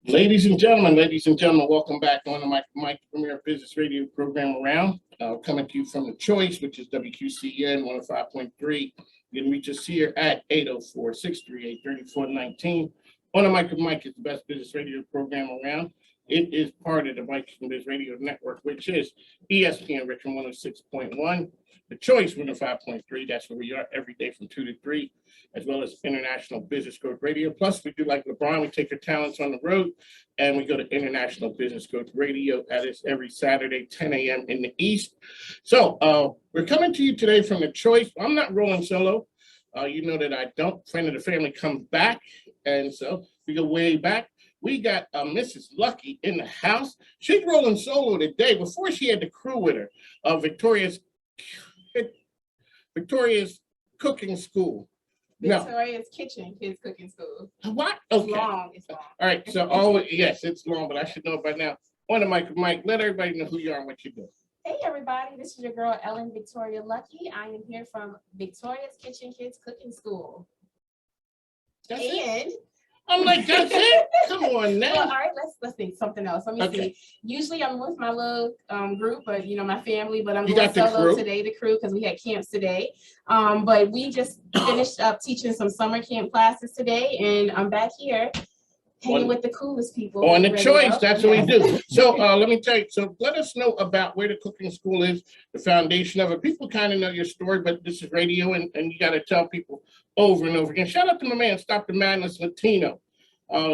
Ladies and gentlemen, welcome back on the Mike Premier Business Radio program around. Coming to you from The Choice, which is WQCN 105.3. You can reach us here at 804-638-3419. On the Mike and Mike is the best business radio program around. It is part of the Mike and Business Radio Network, which is ESPN Richmond 106.1. The Choice 105.3. That's where we are every day from 2 to 3, as well as International Business Growth Radio. Plus, we do like LeBron. We take our talents on the road, and we go to International Business Growth Radio. That is every Saturday, 10 a.m. in the East. So we're coming to you today from The Choice. I'm not rolling solo. You know that I don't. Friend of the family comes back, and so we go way back. We got Mrs. Lucky in the house. She's rolling solo today. Before she had the crew with her, Victoria's Cooking School. Victoria's Kitchen Kids Cooking School. What? It's Okay. long. It's long. All right. So, yes, it's long, but I should know it by now. On the mic, Mike, let everybody know who you are and what you do. Hey, everybody. This is your girl, Ellen Victoria Lucky. I am here from Victoria's Kitchen Kids Cooking School. That's it? I'm like, that's it? Come on now. Well, all right, let's think something else. Let me see. Usually I'm with my little group, but my family, but I'm going solo today, the crew, because we had camps today. But we just finished up teaching some summer camp classes today, and I'm back here hanging with the coolest people. On The Choice, that's what we do. So let me tell you, so let us know about where the cooking school is, the foundation of it. People kind of know your story, but this is radio, and you got to tell people over and over again. Shout out to my man, Stop the Madness Latino.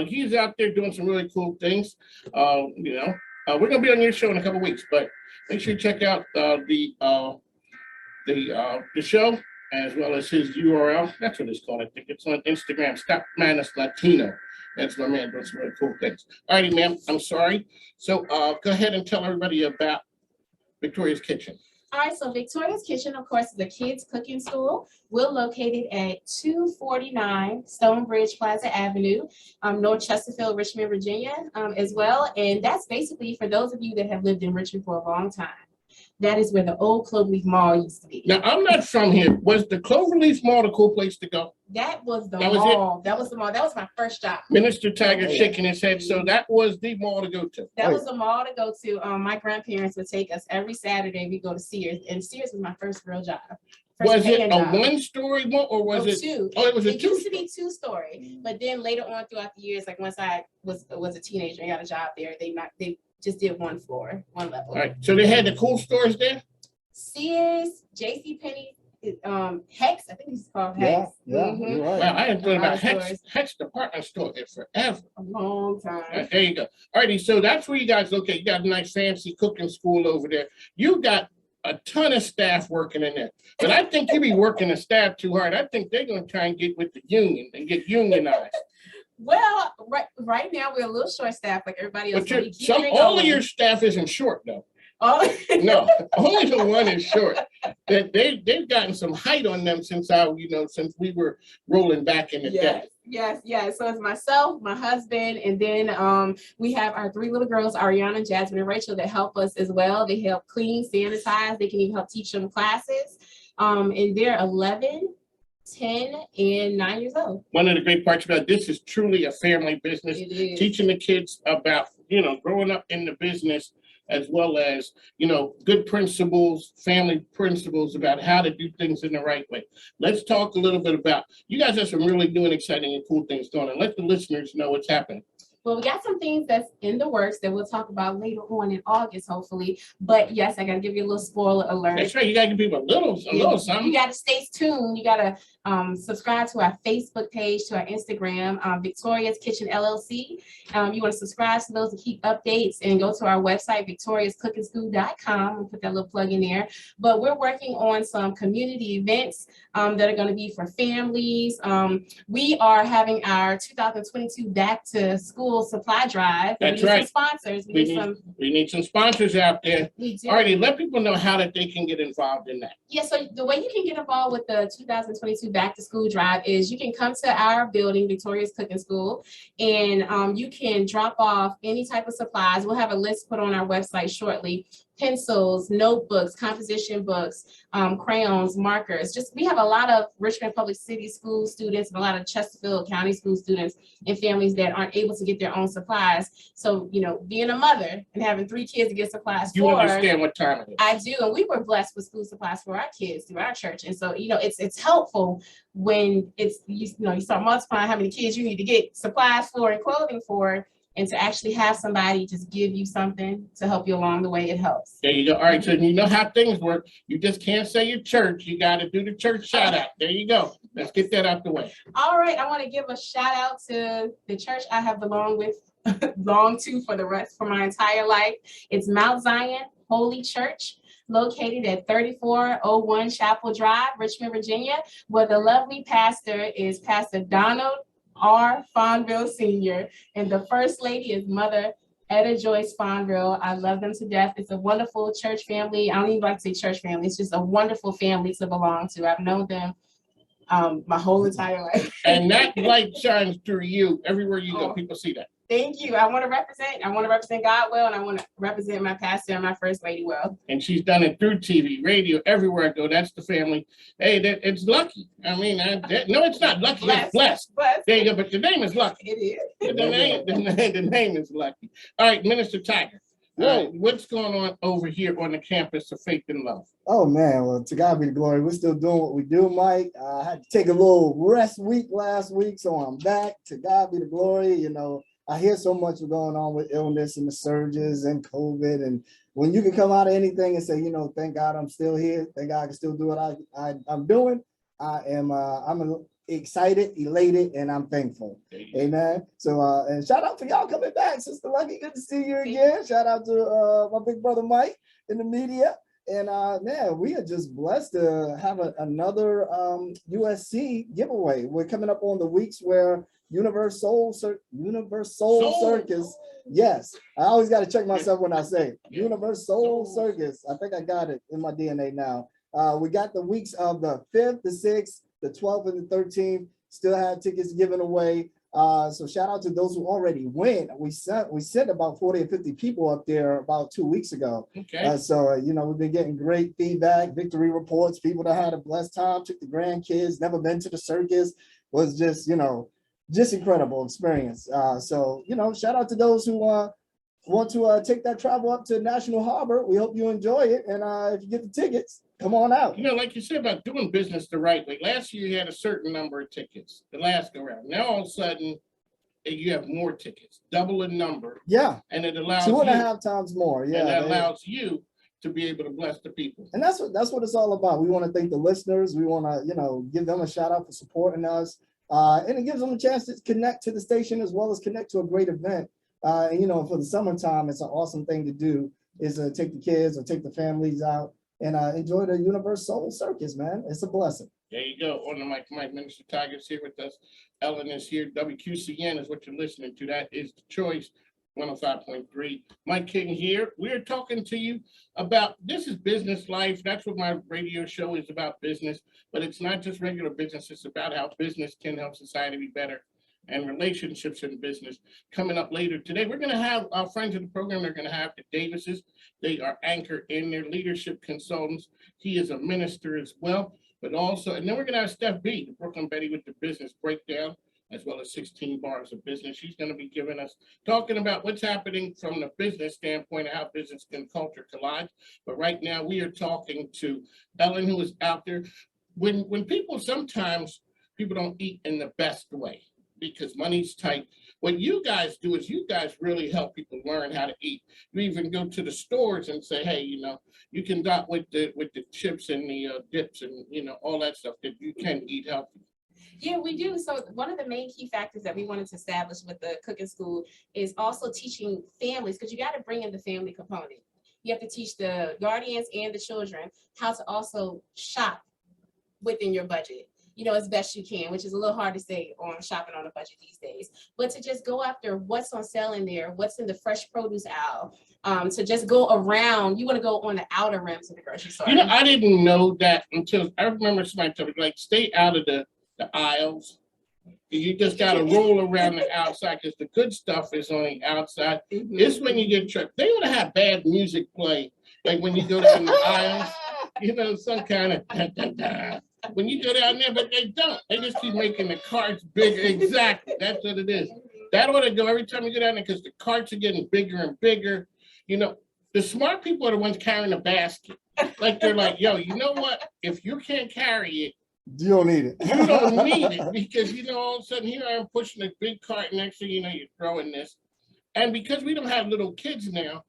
He's out there doing some really cool things. We're going to be on your show in a couple of weeks, but make sure you check out the show as well as his URL. That's what it's called. I think it's on Instagram, Stop Madness Latino. That's my man doing some really cool things. All righty, ma'am. I'm sorry. So go ahead and tell everybody about Victoria's Kitchen. All right, so Victoria's Kitchen, of course, is a kids cooking school. We're located at 249 Stonebridge Plaza Avenue, North Chesterfield, Richmond, Virginia, as well. And that's basically for those of you that have lived in Richmond for a long time. That is where the old Cloverleaf Mall used to be. Now, I'm not from here. Was the Cloverleaf Mall the cool place to go? That was the mall. That was the mall. That was my first job. Minister Tiger shaking his head. So that was the mall to go to. That was the mall to go to. My grandparents would take us every Saturday. We go to Sears, and Sears was my first real job. Was it a one-story mall or was it two? Oh, it was a It used to be two-story, but then later on throughout the years, like once I was a teenager and got a job there, they just did one floor, one level. All right. So they had the cool stores there? Sears, JCPenney, Hex, I think it's called Hex. Yeah, you're right. Wow, I hadn't thought about Hex department store there forever. A long time. Right, there you go. All righty, so that's where you guys locate. You got a nice fancy cooking school over there. You got a ton of staff working in there. But I think you be working the staff too hard. I think they're going to try and get with the union and get unionized. Well, right now we're a little short staffed like everybody else. But all of your staff isn't short though. No, only the one is short. They've gotten some height on them since since we were rolling back in the day. Yes. So it's myself, my husband, and then we have our three little girls, Ariana, Jasmine, and Rachel, that help us as well. They help clean, sanitize. They can even help teach them classes. And they're 11, 10, and 9 years old. One of the great parts about this is truly a family business. Teaching the kids about growing up in the business, as well as, good principles, family principles about how to do things in the right way. Let's talk a little bit about, you guys have some really new and exciting and cool things going on. Let the listeners know what's happening. Well, we got some things that's in the works that we'll talk about later on in August, hopefully. But yes, I got to give you a little spoiler alert. That's right. You got to give people a little something. You got to stay tuned. You got to subscribe to our Facebook page, to our Instagram, Victoria's Kitchen LLC. You want to subscribe to those to keep updates and go to our website, victoriascookingschool.com. We'll put that little plug in there. But we're working on some community events that are going to be for families. We are having our 2022 Back to School supply drive. That's right. Some sponsors. We need some sponsors out there. We do. All righty, let people know how that they can get involved in that. Yeah, so the way you can get involved with the 2022 Back to School drive is you can come to our building, Victoria's Cooking School, and you can drop off any type of supplies. We'll have a list put on our website shortly pencils, notebooks, composition books, crayons, markers. Just we have a lot of Richmond Public City School students and a lot of Chesterfield County School students and families that aren't able to get their own supplies. So, you know, being a mother and having 3 kids to get supplies You understand what time it is. I do, and we were blessed with school supplies for our kids through our church. And so, you know, it's helpful when it's you know you start multiplying how many kids you need to get supplies for and clothing for. And to actually have somebody just give you something to help you along the way, it helps. There you go. All right, so you know how things work. You just can't say your church. You got to do the church shout out. There you go. Let's get that out the way. All right, I want to give a shout out to the church I have belonged to for my entire life. It's Mount Zion Holy Church, located at 3401 Chapel Drive, Richmond, Virginia, where the lovely pastor is Pastor Donald R. Fonville Sr. and the First Lady is Mother Etta Joyce Fonville. I love them to death. It's a wonderful church family. I don't even like to say church family. It's just a wonderful family to belong to. I've known them my whole entire life. And that light shines through you everywhere you go. People see that. Thank you. I want to represent God well, and I want to represent my pastor and my First Lady well. And she's done it through TV, radio, everywhere I go. That's the family. Hey, it's lucky. I mean, no, it's not lucky. It's blessed. There you go. But the name is lucky. It is. The name is lucky. All right, Minister Tiger. What's going on over here on the campus of Faith and Love? Oh man, well, to God be the glory. We're still doing what we do, Mike. I had to take a little rest week last week, so I'm back. To God be the glory. You know, I hear so much going on with illness and the surges and COVID. And when you can come out of anything and say, you know, thank God I'm still here. Thank God I can still do what I'm doing. I'm excited, elated, and I'm thankful. Amen. So, and shout out for y'all coming back. Sister Lucky, good to see you again. Shout out to my big brother Mike in the media. And man, we are just blessed to have another USC giveaway. We're coming up on the weeks where Universal Circus. Yes, I always got to check myself when I say Universal Circus. I think I got it in my DNA now. We got the weeks of the 5th, the 6th, the 12th, and the 13th. Still have tickets given away. So shout out to those who already went. We sent about 40 or 50 people up there about 2 weeks ago. Okay. So you know, we've been getting great feedback, victory reports, people that had a blessed time, took the grandkids, never been to the circus, was just, you know, just incredible experience. So, you know, shout out to those who want to take that travel up to National Harbor. We hope you enjoy it. And if you get the tickets, come on out. You know, like you said about doing business the right way. Last year you had a certain number of tickets, the last go round. Now all of a sudden you have more tickets, double the number. Yeah. And it allows 2.5 times more. Yeah. And that allows you to be able to bless the people. And that's what it's all about. We want to thank the listeners. We want to, you know, give them a shout out for supporting us. And it gives them a chance to connect to the station as well as connect to a great event. And, you know, for the summertime, it's an awesome thing to do is take the kids or take the families out and enjoy the Universal Circus, man. It's a blessing. There you go. On the mic, Minister Tiger's here with us. Ellen is here. WQCN is what you're listening to. That is the choice. 105.3. Mike King here. We're talking to you about, this is business life. That's what my radio show is about, business. But it's not just regular business. It's about how business can help society be better and relationships in business. Coming up later today, we're going to have our friends in the program. They're going to have the Davises. They are anchored in their leadership consultants. He is a minister as well, but also, and then we're going to have Steph B, the Brooklyn Betty, with the business breakdown, as well as 16 bars of business. She's going to be giving us, talking about what's happening from the business standpoint of how business and culture collide. But right now we are talking to Ellen, who is out there. When people, sometimes people don't eat in the best way because money's tight. What you guys do is you guys really help people learn how to eat. You even go to the stores and say, hey, you know, you can dot with the chips and the dips and, you know, all that stuff that you can eat healthy. Yeah, we do. So one of the main key factors that we wanted to establish with the cooking school is also teaching families, because you got to bring in the family component. You have to teach the guardians and the children how to also shop within your budget, you know, as best you can, which is a little hard to say on shopping on a budget these days, but to just go after what's on sale in there, what's in the fresh produce aisle, to just go around. You want to go on the outer rims of the grocery store. You know, I didn't know that until I remember somebody told me, like, stay out of the aisles. You just got to roll around the outside because the good stuff is on the outside. Mm-hmm. It's when you get tripped. They would have had bad music play like when you go down the aisles, you know, some kind of when you go down there, but they don't. They just keep making the carts bigger. Exactly, that's what it is. That ought to go every time you go down there because the carts are getting bigger and bigger. You know, the smart people are the ones carrying the basket. Like they're like, yo, you know what? If you can't carry it, You don't need it. you don't need it because you know all of a sudden here I am pushing a big cart. Next thing you know, you're throwing this, and because we don't have little kids now,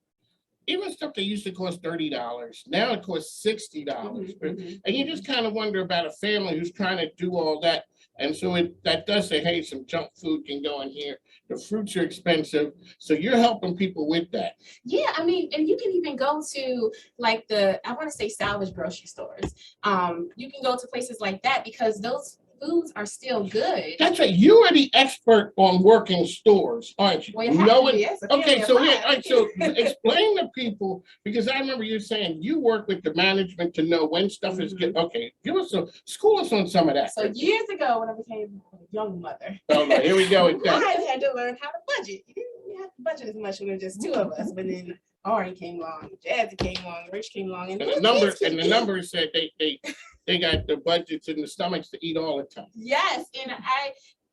even stuff that used to cost $30, now it costs $60. And you just kind of wonder about a family who's trying to do all that. And so that does say, hey, some junk food can go in here. The fruits are expensive. So you're helping people with that. Yeah, I mean, and you can even go to like I want to say salvage grocery stores. You can go to places like that because those foods are still good. That's right. You are the expert on working stores, aren't you? Well, you have to be, yes, Okay, so all right, so explain to people because I remember you saying you work with the management to know when stuff is good. Okay, school us on some of that. So years ago, when I became a young mother, all right, here we go with that. I had to learn how to budget. You didn't have to budget as much when there were just two of us, but then Ari came along, Jazzy came along, Rich came along, and the numbers said they got the budgets and the stomachs to eat all the time. Yes, and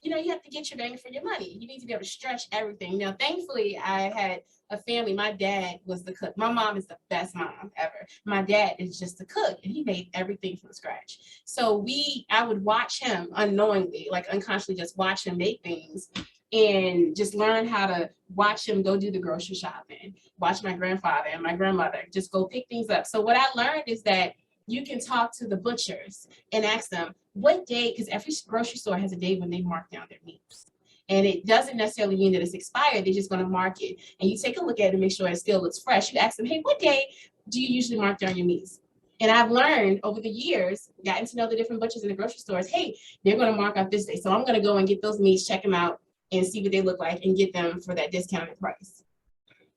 you have to get your bang for your money. You need to be able to stretch everything. Now, thankfully, I had a family. My dad was the cook. My mom is the best mom ever. My dad is just a cook, and he made everything from scratch. So I would watch him unknowingly, like unconsciously, just watch him make things. And just learn how to watch him go do the grocery shopping, watch my grandfather and my grandmother just go pick things up. So what I learned is that you can talk to the butchers and ask them what day, because every grocery store has a day when they mark down their meats. And it doesn't necessarily mean that it's expired. They're just going to mark it. And you take a look at it and make sure it still looks fresh. You ask them, hey, what day do you usually mark down your meats? And I've learned over the years, gotten to know the different butchers in the grocery stores, hey, they're going to mark up this day. So I'm going to go and get those meats, check them out, and see what they look like and get them for that discounted price.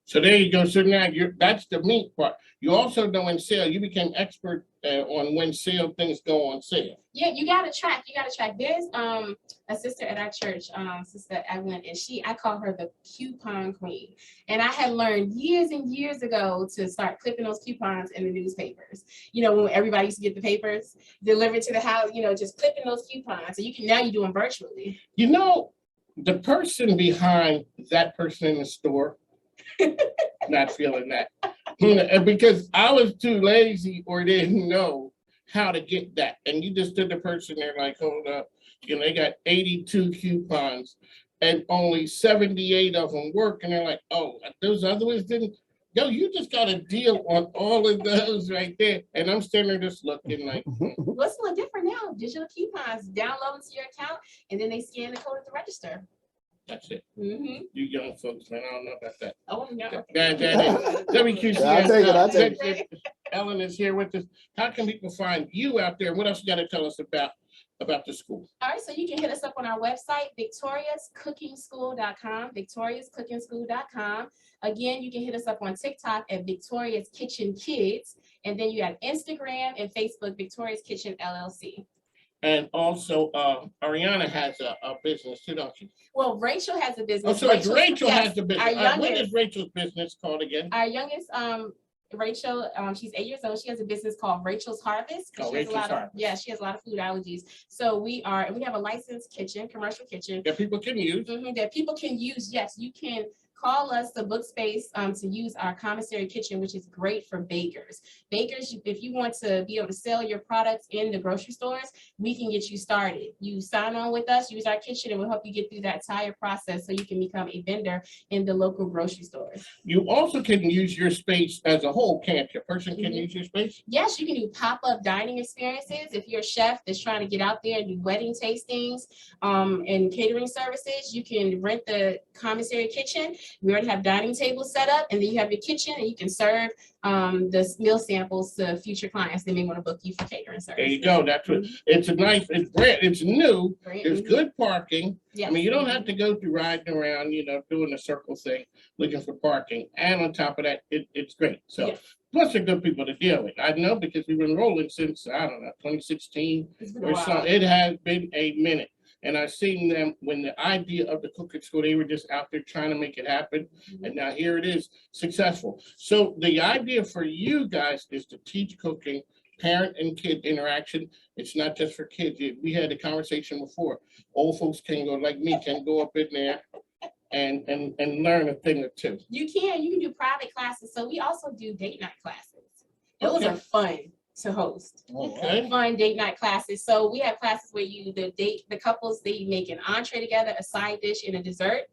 So there you go. So now that's the meat part. You also know in sale, you became expert on when sale things go on sale. Yeah, you gotta track. There's a sister at our church, Sister Evelyn, and I call her the coupon queen. And I had learned years and years ago to start clipping those coupons in the newspapers. You know, when everybody used to get the papers delivered to the house, just clipping those coupons. So now you do them virtually. You know, the person behind that person in the store, not feeling that. Because I was too lazy or didn't know how to get that. And you just stood the person there like, hold up, they got 82 coupons and only 78 of them work. And they're like, oh, those other ones didn't. Yo, you just got a deal on all of those right there. And I'm standing there just looking like. What's a little different now? Digital coupons, download them to your account, and then they scan the code at the register. That's it. You young folks, man, I don't know about that. Oh, no. I'll take it. Ellen is here with us. How can people find you out there? What else you got to tell us about the school? All right, so you can hit us up on our website, victoriascookingschool.com, victoriascookingschool.com. Again, you can hit us up on TikTok at Victoria's Kitchen Kids, and then you have Instagram and Facebook, Victoria's Kitchen LLC. And also, Ariana has a business too, don't you? Well, Rachel has a business. Oh, so Rachel has the business. What is Rachel's business called again? Our youngest, Rachel, she's 8 years old. She has a business called Rachel's Harvest. Oh, she has a lot of food allergies. So we have a licensed kitchen, commercial kitchen. That people can use. That people can use. Yes, you can call us the book space to use our commissary kitchen, which is great for bakers. Bakers, if you want to be able to sell your products in the grocery stores, we can get you started. You sign on with us, use our kitchen, and we'll help you get through that entire process so you can become a vendor in the local grocery stores. You also can use your space as a whole, can't you? A person can use your space? Yes, you can do pop-up dining experiences. If you're a chef that's trying to get out there and do wedding tastings and catering services, you can rent the commissary kitchen. We already have dining tables set up, and then you have your kitchen, and you can serve the meal samples to future clients that may want to book you for catering services. There you go. That's what it's it's new. There's good parking. Yes. I mean, you don't have to go through riding around, doing a circle thing, looking for parking. And on top of that, it's great. So yes. Plus they're good people to deal with. I know because we've been rolling since, 2016 or something. It has been a minute. And I've seen them when the idea of the cooking school, they were just out there trying to make it happen. And now here it is, successful. So the idea for you guys is to teach cooking, parent and kid interaction. It's not just for kids. We had a conversation before. Old folks can go, like me, can go up in there and learn a thing or two. You can do private classes. So we also do date night classes. Those are fun to host. Okay. Fun date night classes. So we have classes where the couples, they make an entree together, a side dish, and a dessert.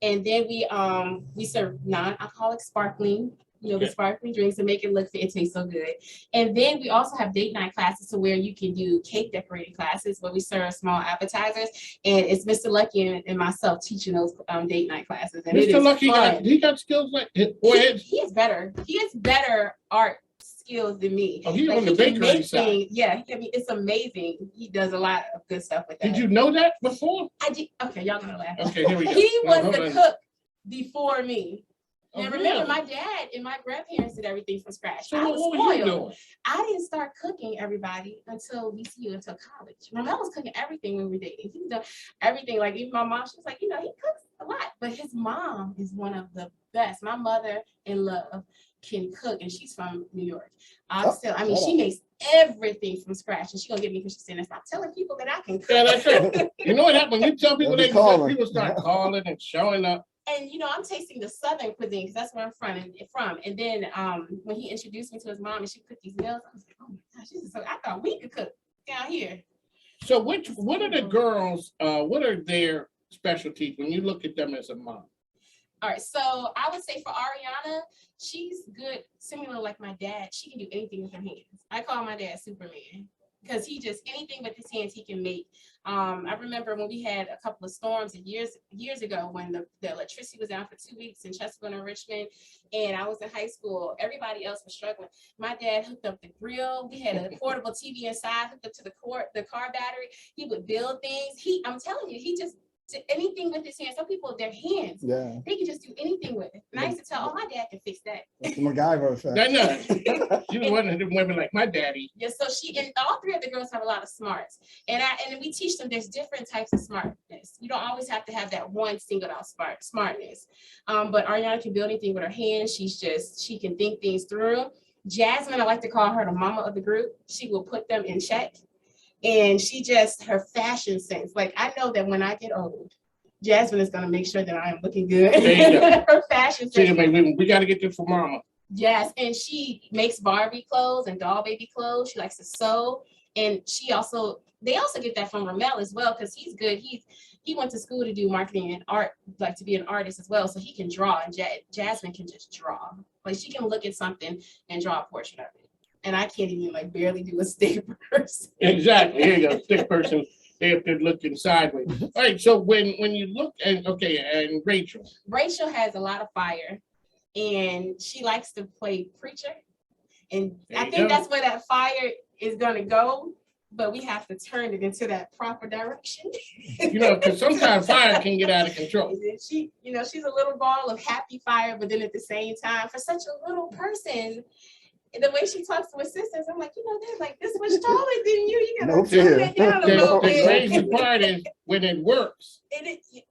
And then we serve non-alcoholic sparkling, the sparkling drinks, and make it look, it tastes so good. And then we also have date night classes, to where you can do cake decorating classes, where we serve small appetizers. And it's Mr. Lucky and myself teaching those date night classes. And Mr. Lucky, he got skills like he is better. He has better art skills than me. Oh, he's like, on the bakery side. Yeah, it's amazing. He does a lot of good stuff with that. Did you know that before? I did. Okay, y'all gonna laugh. Okay, here we go. He was the cook before me. Oh, And remember, really? my dad and my grandparents did everything from scratch. So I was what were you spoiled. doing? I didn't start cooking everybody until VCU, until college. Ramel was cooking everything when we were dating. He done everything. Like, even my mom, she was like, he cooks a lot. But his mom is one of the best. My mother in love can cook, and she's from New York. She makes everything from scratch, and she gonna get me because she's saying, stop telling people that I can cook. Yeah, that's right. You know what happens when you tell people they can cook, calling. people start calling and showing up. And I'm tasting the Southern cuisine because that's where I'm from. And then when he introduced me to his mom and she cooked these meals, I was like, oh my gosh, this is so. I thought we could cook down here. So what are the girls? What are their specialties when you look at them as a mom? All right, so I would say for Ariana, she's good, similar like my dad. She can do anything with her hands. I call my dad Superman, because he just, anything with his hands he can make. I remember when we had a couple of storms years ago, when the electricity was down for 2 weeks in Chesapeake and Richmond, and I was in high school. Everybody else was struggling. My dad hooked up the grill. We had a portable TV inside, hooked up to the car battery. He would build things. I'm telling you, he just did anything with his hands. Some people, their hands, they can just do anything with it. And I used to tell, my dad can fix that. That's the MacGyver effect. I know. She was one of them women like my daddy. Yeah, so and all three of the girls have a lot of smarts. And we teach them there's different types of smartness. You don't always have to have that one singled out smartness. But Ariana can build anything with her hands. She can think things through. Jasmine, I like to call her the mama of the group. She will put them in check. And her fashion sense. Like, I know that when I get old, Jasmine is going to make sure that I am looking good. There you go. Her fashion sense. We got to get this for mama. Yes, and she makes Barbie clothes and doll baby clothes. She likes to sew. And they also get that from Ramel as well, because he's good. He went to school to do marketing and art, like to be an artist as well. So he can draw, and Jasmine can just draw. Like, she can look at something and draw a portrait of it. And I can't even barely do a stick person. Exactly. Here you go. Stick person. They're looking sideways. All right. So when you look and Rachel. Rachel has a lot of fire, and she likes to play preacher. And I think that's where that fire is gonna go. But we have to turn it into that proper direction. Because sometimes fire can get out of control. She's a little ball of happy fire, but then at the same time, for such a little person, the way she talks to her sisters, I'm like, they're like this much taller than you. You gotta turn that down a little bit. The crazy part is when it works.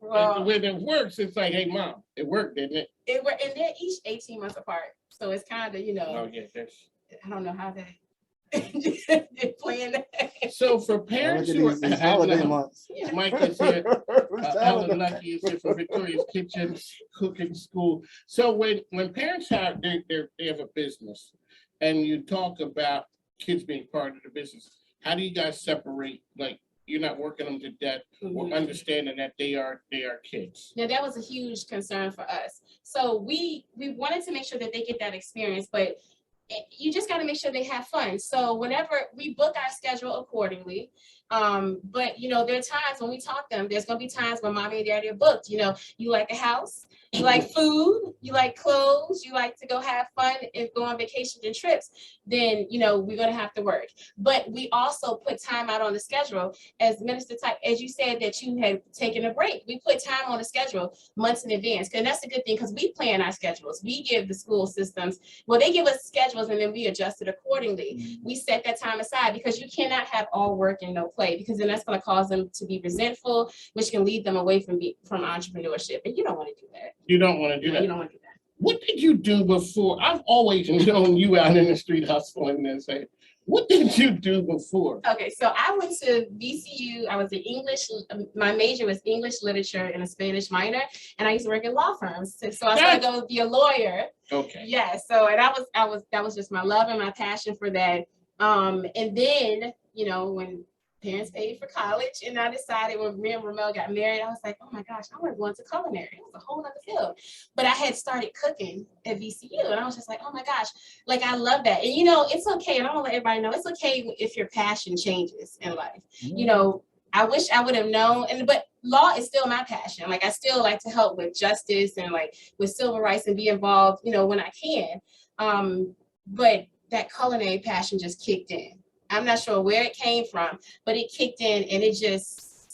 When it works, it's like, hey, mom, it worked, didn't it? It worked, and they're each 18 months apart, so it's kind of, Oh yeah, I don't know how they're playing that. So for parents who are holiday months, Mike is here. Ellen Lucky is here from Victoria's Kitchen Cooking School. So when parents have they have a business, and you talk about kids being part of the business, how do you guys separate? Like, you're not working them to death, or understanding that they are kids. Now, that was a huge concern for us. So we wanted to make sure that they get that experience, but you just got to make sure they have fun. So whenever we book our schedule accordingly, but there are times when we talk to them, there's going to be times when mommy and daddy are booked. You like a house, you like food, you like clothes, you like to go have fun and go on vacations and trips. then, you know, we're going to have to work. But we also put time out on the schedule. As Minister Type, as you said that you had taken a break, we put time on the schedule months in advance. And that's a good thing because we plan our schedules. We give the school systems, well, they give us schedules and then we adjust it accordingly. We set that time aside because you cannot have all work and no play, because then that's going to cause them to be resentful, which can lead them away from entrepreneurship. And you don't want to do that. You don't want to do that. You don't want to do that. What did you do before? I've always known you out in the street hustling and say, what did you do before? Okay, so I went to VCU. I was in English. My major was English literature and a Spanish minor, and I used to work in law firms. So I started to go be a lawyer. Okay. Yeah. So and that was just my love and my passion for that. And then, you know, when parents paid for college, and I decided when me and Ramel got married, I was like, oh my gosh, I want to go into culinary. It was a whole other field. But I had started cooking at VCU, and I was just like, oh my gosh, like I love that. And you know, it's okay. And I want to let everybody know it's okay if your passion changes in life. You know, I wish I would have known, but law is still my passion. Like I still like to help with justice and like with civil rights and be involved, you know, when I can. But that culinary passion just kicked in. I'm not sure where it came from, but it kicked in and it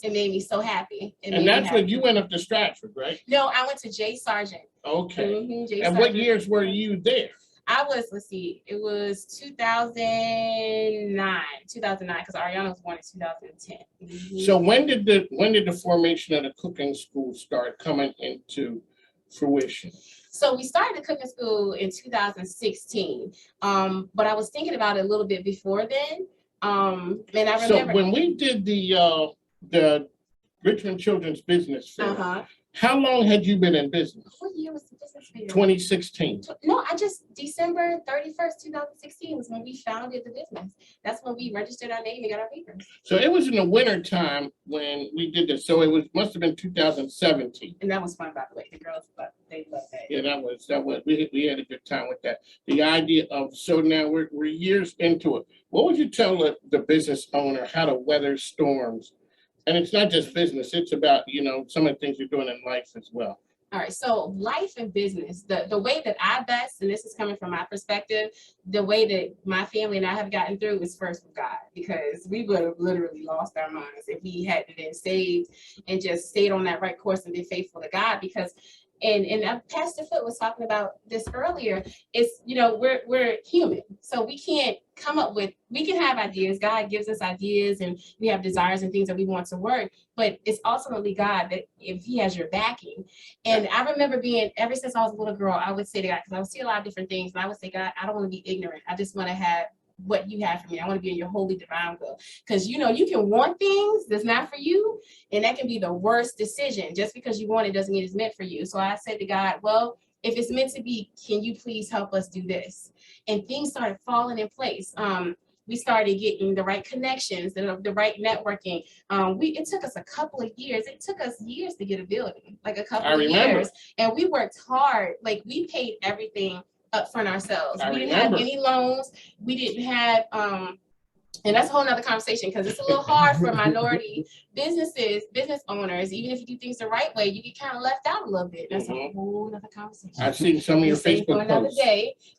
made me so happy. And that's when you went up to Stratford, right? No, I went to J. Sargent. Okay. J. And what Sargent. years were you there? I was, let's see, it was 2009, because Ariana was born in 2010. So when did the formation of the cooking school start coming into fruition? So we started the cooking school in 2016, but I was thinking about it a little bit before then. And I remember. So when we did the Richmond Children's Business Fair, how long had you been in business? What year was the business fair? 2016. No, December 31st, 2016 was when we founded the business. That's when we registered our name and got our papers. So it was in the winter time when we did this. So it must have been 2017. And that was fun, by the way. The girls, they loved that. Yeah, that was we had a good time with that. The idea of, so now we're years into it. What would you tell the business owner how to weather storms? And it's not just business, it's about, you know, some of the things you're doing in life as well. All right, so life and business, the way that I best, and this is coming from my perspective, the way that my family and I have gotten through is first with God, because we would have literally lost our minds if we hadn't been saved and just stayed on that right course and been faithful to God. Because and Pastor Foot was talking about this earlier, it's, you know, we're human, so we can't come up with, we can have ideas, God gives us ideas and we have desires and things that we want to work, but it's ultimately God that if he has your backing. And I remember ever since I was a little girl, I would say to God, because I would see a lot of different things, and I would say, God, I don't want to be ignorant, I just want to have what you have for me. I want to be in your holy divine will. Because, you know, you can want things that's not for you, and that can be the worst decision. Just because you want it doesn't mean it's meant for you. So I said to God, well, if it's meant to be, can you please help us do this? And things started falling in place. We started getting the right connections and the right networking. It took us a couple of years. It took us years to get a building, like a couple of years. And we worked hard. Like we paid everything up front ourselves. We didn't have any loans. We didn't have, and that's a whole nother conversation, because it's a little hard for minority business owners. Even if you do things the right way, you get kind of left out a little bit. That's a whole nother conversation. I've seen some of your Facebook posts.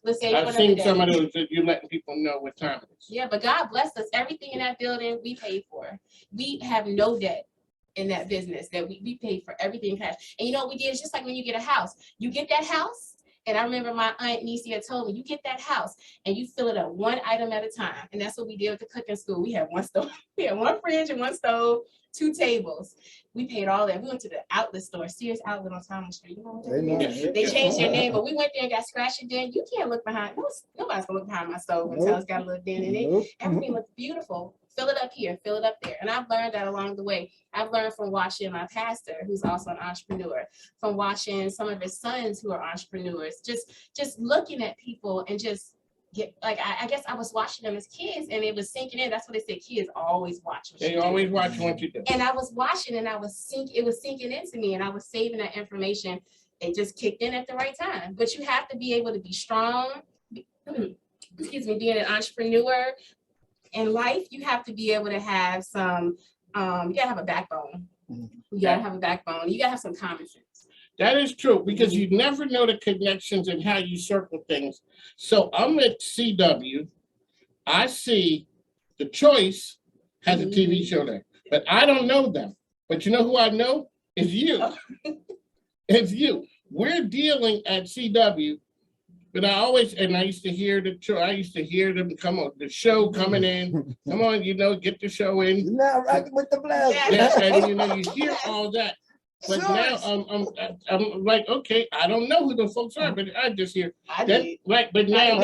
I've seen some of those that you're letting people know what time it is. Yeah, but God blessed us. Everything in that building we paid for. We have no debt in that business, that we paid for everything in cash. And you know what we did? It's just like when you get a house. You get that house. And I remember my aunt Nisi had told me, you get that house and you fill it up one item at a time. And that's what we did with the cooking school. We had one stove, we had one fridge and one stove, 2 tables. We paid all that. We went to the outlet store, Sears Outlet on Thomas Street. You know what they changed their name, but we went there and got scratched and dent. You can't look behind, nobody's gonna look behind my stove until it's got a little dent in it. Everything looks beautiful. Fill it up here, fill it up there. And I've learned that along the way. I've learned from watching my pastor, who's also an entrepreneur, from watching some of his sons who are entrepreneurs, just looking at people and just get, like, I guess I was watching them as kids and it was sinking in. That's what they said, kids always watch. They always watch what you do. And I was watching and it was sinking into me, and I was saving that information. It just kicked in at the right time. But you have to be able to be strong, being an entrepreneur in life, you have to be able to have some, you gotta have a backbone. You gotta have a backbone. You gotta have some common sense. That is true, because you never know the connections and how you circle things. So I'm at CW I see the Choice has a TV show there, but I don't know them. But you know who I know? It's you. It's you. We're dealing at CW, but I used to hear them come on the show coming in. Come on, get the show in. You're not rocking with the blast. Yeah, and you hear all that. But now I'm like, okay, I don't know who the folks are, but I just hear that. Right, but now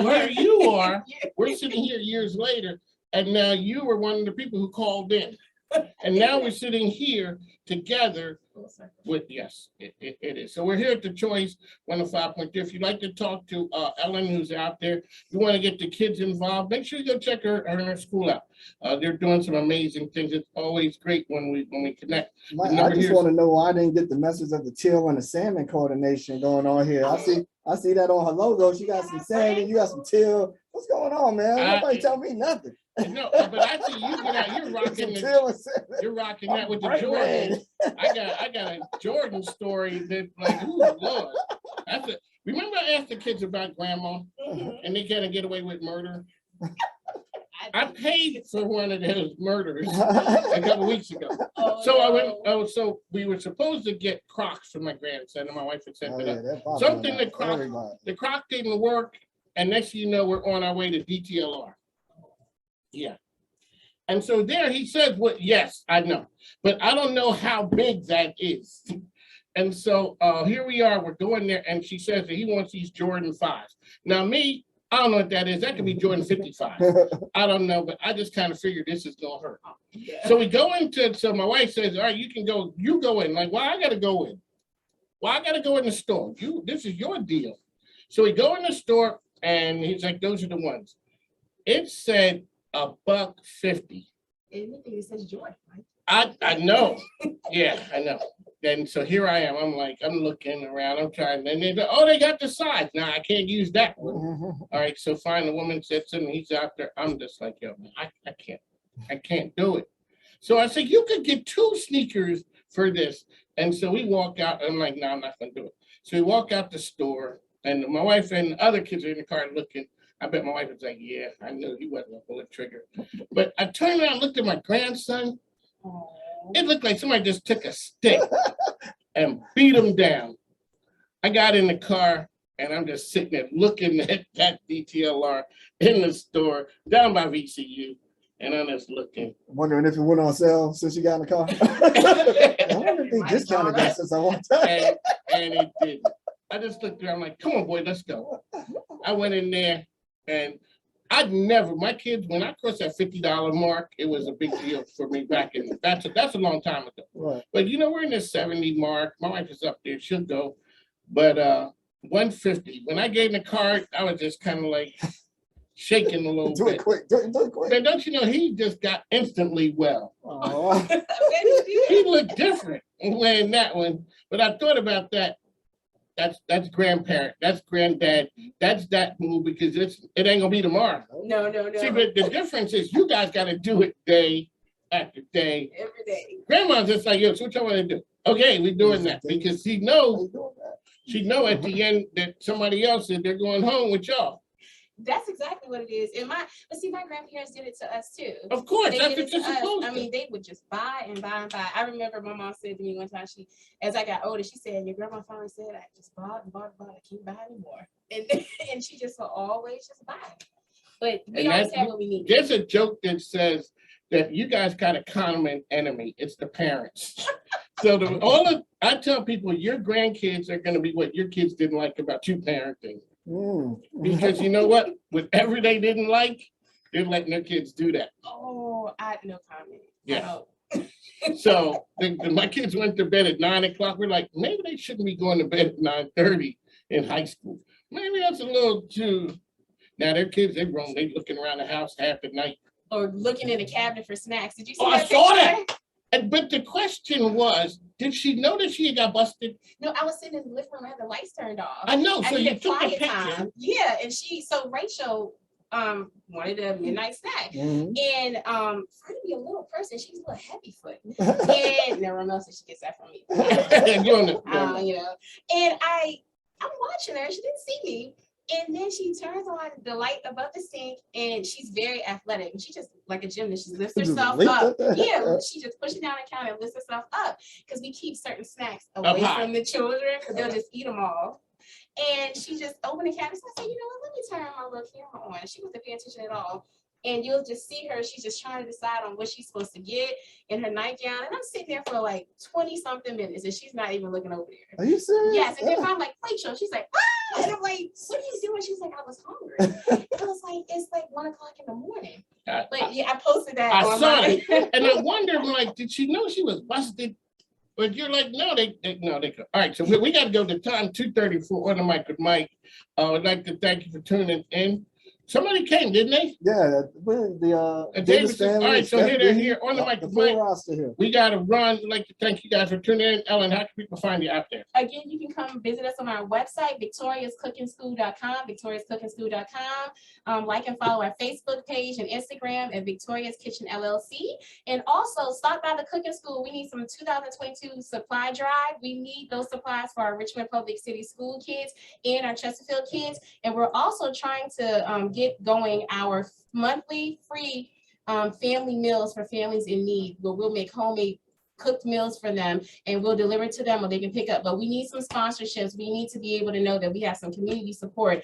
here you are. We're sitting here years later, and now you were one of the people who called in, and now we're sitting here together. Yes, it is. So we're here at the Choice 105.3. If you'd like to talk to Ellen, who's out there, you want to get the kids involved, make sure you go check her and her school out. They're doing some amazing things. It's always great when we connect. I just want to know why I didn't get the message of the teal and the salmon coordination going on here. I see that on her logo. She got some salmon, you got some teal. What's going on, man? Nobody tell me nothing. No, but I see you get out. You're rocking that with the Jordan. I got a Jordan story that like, ooh, Lord. Remember I asked the kids about grandma and they can't get away with murder. I paid for one of those murders a couple weeks ago. So we were supposed to get Crocs for my grandson, and my wife had sent it up. Something the Croc didn't work, and next thing you know, we're on our way to DTLR. Yeah. And so there he says, yes, I know, but I don't know how big that is. And so here we are, we're going there, and she says that he wants these Jordan 5s. Now me, I don't know what that is. That could be Jordan 55. I don't know, but I just kind of figured this is gonna hurt. Yeah. So we go so my wife says, all right, you go in. Like, why I gotta go in? Why I gotta go in the store? This is your deal. So we go in the store and he's like, those are the ones. It said $150. It says Jordan, right? I know. Yeah, I know. And so here I am. I'm looking around. I'm trying. And they got the size. Now I can't use that one. All right. So fine. The woman sits and he's out there. I'm just like, yo, man, I can't do it. So I said, you could get 2 sneakers for this. And so we walk out. I'm like, no, I'm not going to do it. So we walk out the store and my wife and other kids are in the car looking. I bet my wife was like, yeah, I knew he wasn't going to pull a trigger. But I turned around and looked at my grandson. It looked like somebody just took a stick and beat him down. I got in the car and I'm just sitting there looking at that DTLR in the store down by VCU. And I'm just looking. Wondering if it went on sale since you got in the car. I wonder if they discounted that since I want to. And it didn't. I just looked there. I'm like, come on, boy, let's go. I went in there and my kids, when I crossed that $50 mark, it was a big deal for me back in, that's a long time ago. Right. But we're in the 70 mark. My wife is up there, she'll go. But 150, when I gave him the card, I was just kind of like shaking a little bit. Do it quick. But don't you know, he just got instantly well. Oh. He looked different wearing that one. But I thought about that. That's grandparent, that's granddad, that's that move because it ain't gonna be tomorrow. No. See, but the difference is you guys gotta do it day after day. Every day. Grandma's just like, yo, so what y'all wanna do? Okay, we're doing that because she know at the end that somebody else said they're going home with y'all. That's exactly what it is. And my grandparents did it to us too. Of course, they that's did what you're supposed to. I mean, they would just buy and buy and buy. I remember my mom said to me one time, as I got older, she said, your grandma finally said, I just bought and bought. I can't buy anymore. And she just will always just buy. But we always have what we need. There's a joke that says that you guys got a common enemy. It's the parents. So I tell people your grandkids are going to be what your kids didn't like about you parenting. Because you know what? Whatever they didn't like, they're letting their kids do that. Oh, I no comment. Yeah. So my kids went to bed at 9 o'clock. We're like, maybe they shouldn't be going to bed at 9:30 in high school. Maybe that's a little too. Now their kids, they're grown. They looking around the house half the night. Or looking in the cabinet for snacks. Did you see that? I saw that. But the question was, did she know that she had got busted? No, I was sitting in the living room. I had the lights turned off. I know. So you took a picture. Time. Yeah, and Rachel wanted a midnight snack. And for her to be a little person, she's a little heavy foot. And no one else said she gets that from me. You know. And I'm watching her. She didn't see me. And then she turns on the light above the sink, and she's very athletic. And she just like a gymnast, she lifts Just herself leaped up. up there. Yeah, she just pushes down the counter and lifts herself up because we keep certain snacks away high. from the children because they'll just eat them all. And she just opened the cabinet. So I said, you know what? Let me turn my little camera on. She wasn't paying attention at all. And you'll just see her. She's just trying to decide on what she's supposed to get in her nightgown. And I'm sitting there for like 20 something minutes, and she's not even looking over there. Are you serious? Yes, and then I'm like, Rachel, she's like, ah, and I'm like, what are you doing? She's like, I was hungry. I was like, it's like 1 o'clock in the morning. But yeah, I posted that. I on saw my- it, and I wondered, like, did she know she was busted? But you're like, no, they no, they could. All right, so we got to go to time 2:34 on the mic with Mike. I'd like to thank you for tuning in. Somebody came, didn't they? Yeah, the Davis Davidson. family. All right, so here they're Steph here on the Diddy, mic the with full Mike. roster here. We got to run. I'd like to thank you guys for tuning in. Ellen, how can people find you out there? Again, you can come visit us on our website, victoriascookingschool.com, victoriascookingschool.com. Like and follow our Facebook page and Instagram at Victoria's Kitchen LLC. And also stop by the cooking school. We need some 2022 supply drive. We need those supplies for our Richmond Public City School kids and our Chesterfield kids. And we're also trying to get going our monthly free family meals for families in need, where we'll make homemade cooked meals for them and we'll deliver to them or they can pick up. But we need some sponsorships. We need to be able to know that we have some community support